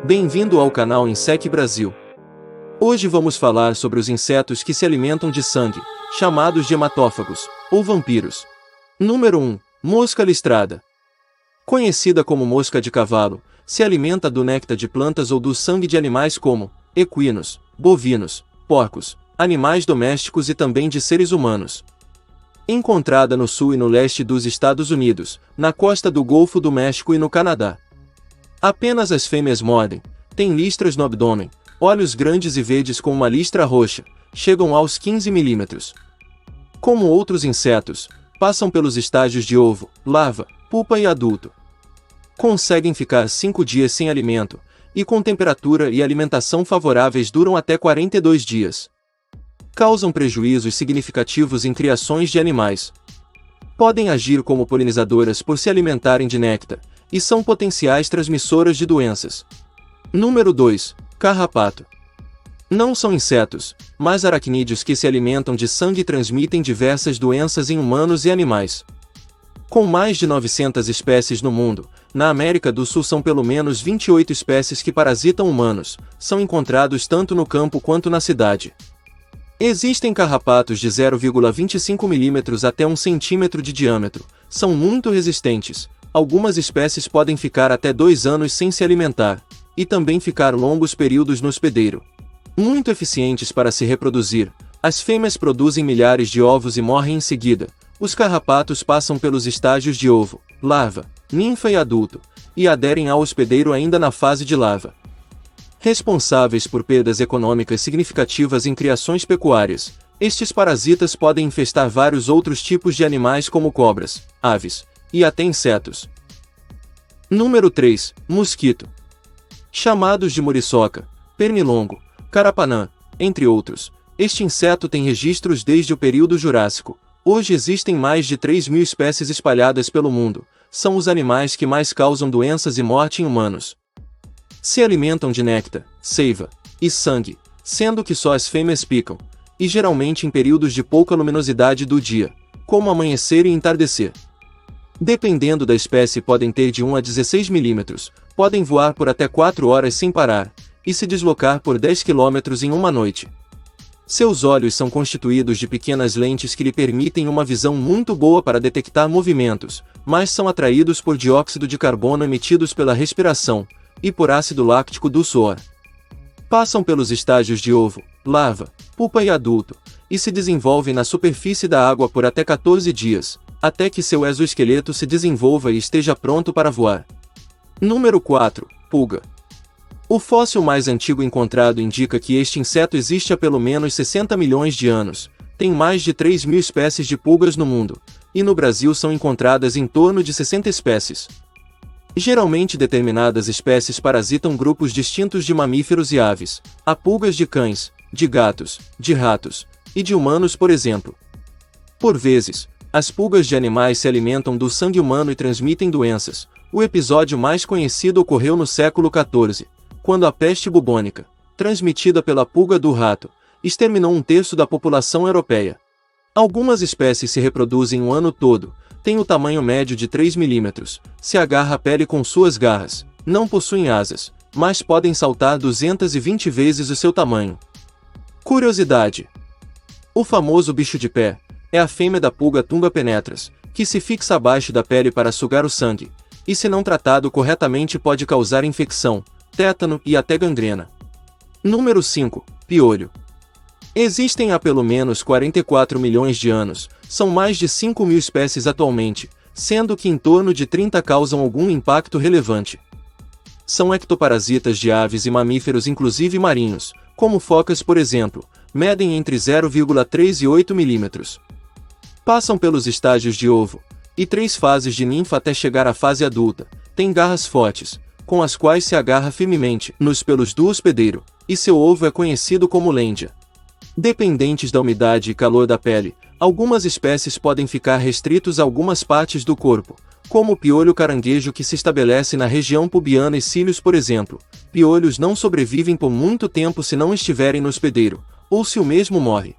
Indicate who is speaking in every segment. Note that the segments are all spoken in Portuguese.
Speaker 1: Bem-vindo ao canal Insec Brasil. Hoje vamos falar sobre os insetos que se alimentam de sangue, chamados de hematófagos, ou vampiros. Número 1. Mosca listrada. Conhecida como mosca de cavalo, se alimenta do néctar de plantas ou do sangue de animais como equinos, bovinos, porcos, animais domésticos e também de seres humanos. Encontrada no sul e no leste dos Estados Unidos, na costa do Golfo do México e no Canadá. Apenas as fêmeas mordem, têm listras no abdômen, olhos grandes e verdes com uma listra roxa, chegam aos 15 milímetros. Como outros insetos, passam pelos estágios de ovo, larva, pupa e adulto. Conseguem ficar 5 dias sem alimento, e com temperatura e alimentação favoráveis duram até 42 dias. Causam prejuízos significativos em criações de animais. Podem agir como polinizadoras por se alimentarem de néctar, e são potenciais transmissoras de doenças. Número 2. Carrapato. Não são insetos, mas aracnídeos que se alimentam de sangue e transmitem diversas doenças em humanos e animais. Com mais de 900 espécies no mundo, na América do Sul são pelo menos 28 espécies que parasitam humanos, são encontrados tanto no campo quanto na cidade. Existem carrapatos de 0,25 mm até 1 cm de diâmetro, são muito resistentes. Algumas espécies podem ficar até 2 anos sem se alimentar, e também ficar longos períodos no hospedeiro. Muito eficientes para se reproduzir, as fêmeas produzem milhares de ovos e morrem em seguida. Os carrapatos passam pelos estágios de ovo, larva, ninfa e adulto, e aderem ao hospedeiro ainda na fase de larva. Responsáveis por perdas econômicas significativas em criações pecuárias, estes parasitas podem infestar vários outros tipos de animais como cobras, aves, e até insetos. Número 3. Mosquito. Chamados de muriçoca, pernilongo, carapanã, entre outros, este inseto tem registros desde o período Jurássico. Hoje existem mais de 3.000 espécies espalhadas pelo mundo. São os animais que mais causam doenças e morte em humanos. Se alimentam de néctar, seiva e sangue, sendo que só as fêmeas picam, e geralmente em períodos de pouca luminosidade do dia, como amanhecer e entardecer. Dependendo da espécie podem ter de 1 a 16 milímetros, podem voar por até 4 horas sem parar, e se deslocar por 10 quilômetros em uma noite. Seus olhos são constituídos de pequenas lentes que lhe permitem uma visão muito boa para detectar movimentos, mas são atraídos por dióxido de carbono emitidos pela respiração, e por ácido láctico do suor. Passam pelos estágios de ovo, larva, pupa e adulto, e se desenvolvem na superfície da água por até 14 dias, até que seu exoesqueleto se desenvolva e esteja pronto para voar. Número 4. Pulga. O fóssil mais antigo encontrado indica que este inseto existe há pelo menos 60 milhões de anos, tem mais de 3.000 espécies de pulgas no mundo, e no Brasil são encontradas em torno de 60 espécies. Geralmente determinadas espécies parasitam grupos distintos de mamíferos e aves. Há pulgas de cães, de gatos, de ratos, e de humanos, por exemplo. Por vezes, as pulgas de animais se alimentam do sangue humano e transmitem doenças. O episódio mais conhecido ocorreu no século XIV, quando a peste bubônica, transmitida pela pulga do rato, exterminou 1/3 da população europeia. Algumas espécies se reproduzem o ano todo, têm o tamanho médio de 3 milímetros, se agarra a pele com suas garras, não possuem asas, mas podem saltar 220 vezes o seu tamanho. Curiosidade: o famoso bicho de pé é a fêmea da pulga Tunga penetras, que se fixa abaixo da pele para sugar o sangue, e se não tratado corretamente pode causar infecção, tétano e até gangrena. Número 5. Piolho. Existem há pelo menos 44 milhões de anos, são mais de 5.000 espécies atualmente, sendo que em torno de 30 causam algum impacto relevante. São ectoparasitas de aves e mamíferos inclusive marinhos, como focas por exemplo, medem entre 0,3 e 8 milímetros. Passam pelos estágios de ovo, e 3 fases de ninfa até chegar à fase adulta, têm garras fortes, com as quais se agarra firmemente nos pelos do hospedeiro, e seu ovo é conhecido como lêndia. Dependentes da umidade e calor da pele, algumas espécies podem ficar restritos a algumas partes do corpo, como o piolho caranguejo que se estabelece na região pubiana e cílios por exemplo. Piolhos não sobrevivem por muito tempo se não estiverem no hospedeiro, ou se o mesmo morre.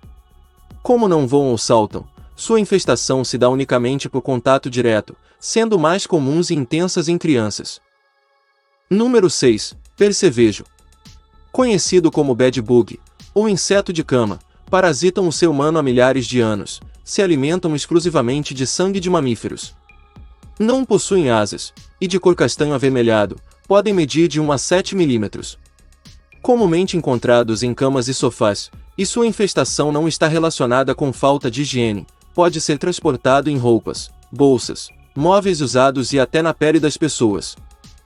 Speaker 1: Como não voam ou saltam, sua infestação se dá unicamente por contato direto, sendo mais comuns e intensas em crianças. Número 6. Percevejo. Conhecido como bed bug, ou inseto de cama, parasitam o ser humano há milhares de anos, se alimentam exclusivamente de sangue de mamíferos. Não possuem asas, e de cor castanho avermelhado, podem medir de 1 a 7 milímetros. Comumente encontrados em camas e sofás, e sua infestação não está relacionada com falta de higiene, pode ser transportado em roupas, bolsas, móveis usados e até na pele das pessoas.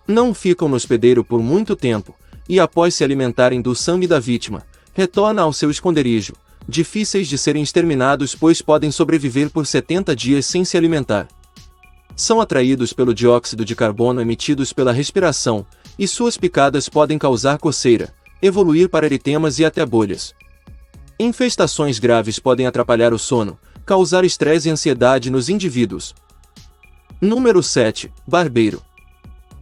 Speaker 1: Não ficam no hospedeiro por muito tempo, e após se alimentarem do sangue da vítima, retornam ao seu esconderijo, difíceis de serem exterminados pois podem sobreviver por 70 dias sem se alimentar. São atraídos pelo dióxido de carbono emitidos pela respiração, e suas picadas podem causar coceira, evoluir para eritemas e até bolhas. Infestações graves podem atrapalhar o sono, causar estresse e ansiedade nos indivíduos. Número 7. Barbeiro.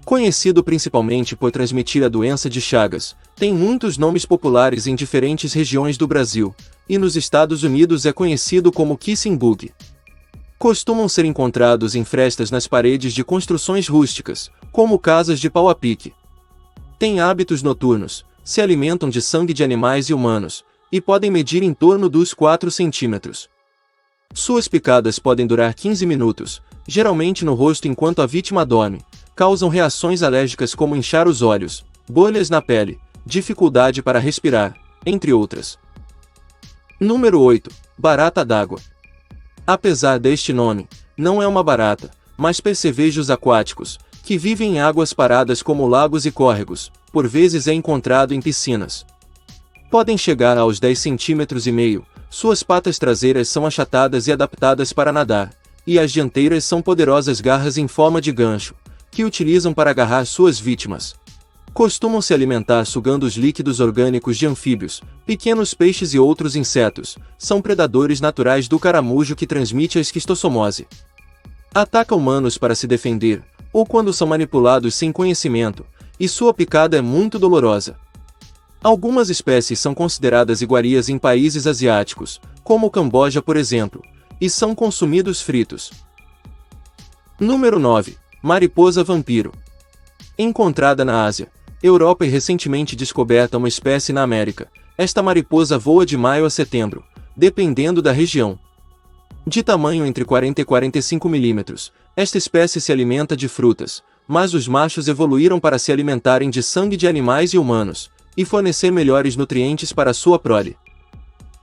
Speaker 1: Conhecido principalmente por transmitir a doença de Chagas, tem muitos nomes populares em diferentes regiões do Brasil, e nos Estados Unidos é conhecido como kissing bug. Costumam ser encontrados em frestas nas paredes de construções rústicas, como casas de pau a pique. Têm hábitos noturnos, se alimentam de sangue de animais e humanos, e podem medir em torno dos 4 centímetros. Suas picadas podem durar 15 minutos, geralmente no rosto enquanto a vítima dorme, causam reações alérgicas como inchar os olhos, bolhas na pele, dificuldade para respirar, entre outras. Número 8. Barata d'água. Apesar deste nome, não é uma barata, mas percevejos aquáticos, que vivem em águas paradas como lagos e córregos, por vezes é encontrado em piscinas. Podem chegar aos 10 centímetros e meio, suas patas traseiras são achatadas e adaptadas para nadar, e as dianteiras são poderosas garras em forma de gancho, que utilizam para agarrar suas vítimas. Costumam se alimentar sugando os líquidos orgânicos de anfíbios, pequenos peixes e outros insetos, são predadores naturais do caramujo que transmite a esquistossomose. Atacam humanos para se defender, ou quando são manipulados sem conhecimento, e sua picada é muito dolorosa. Algumas espécies são consideradas iguarias em países asiáticos, como o Camboja por exemplo, e são consumidos fritos. Número 9. Mariposa vampiro. Encontrada na Ásia, Europa e recentemente descoberta uma espécie na América, esta mariposa voa de maio a setembro, dependendo da região. De tamanho entre 40 e 45 milímetros, esta espécie se alimenta de frutas, mas os machos evoluíram para se alimentarem de sangue de animais e humanos, e fornecer melhores nutrientes para sua prole.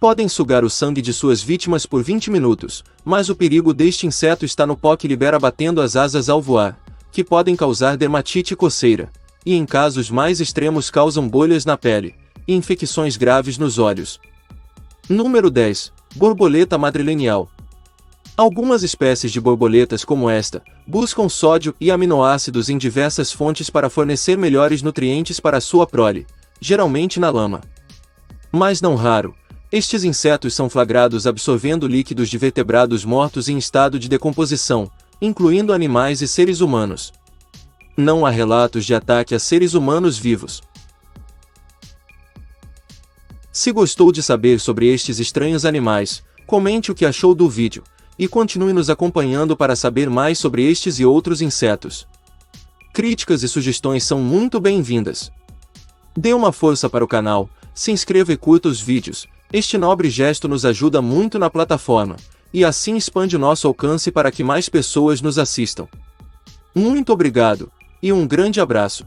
Speaker 1: Podem sugar o sangue de suas vítimas por 20 minutos, mas o perigo deste inseto está no pó que libera batendo as asas ao voar, que podem causar dermatite e coceira, e em casos mais extremos causam bolhas na pele, e infecções graves nos olhos. Número 10. Borboleta madrileñal. Algumas espécies de borboletas como esta, buscam sódio e aminoácidos em diversas fontes para fornecer melhores nutrientes para sua prole, geralmente na lama. Mas não raro, estes insetos são flagrados absorvendo líquidos de vertebrados mortos em estado de decomposição, incluindo animais e seres humanos. Não há relatos de ataque a seres humanos vivos. Se gostou de saber sobre estes estranhos animais, comente o que achou do vídeo, e continue nos acompanhando para saber mais sobre estes e outros insetos. Críticas e sugestões são muito bem-vindas. Dê uma força para o canal, se inscreva e curta os vídeos, este nobre gesto nos ajuda muito na plataforma, e assim expande o nosso alcance para que mais pessoas nos assistam. Muito obrigado, e um grande abraço.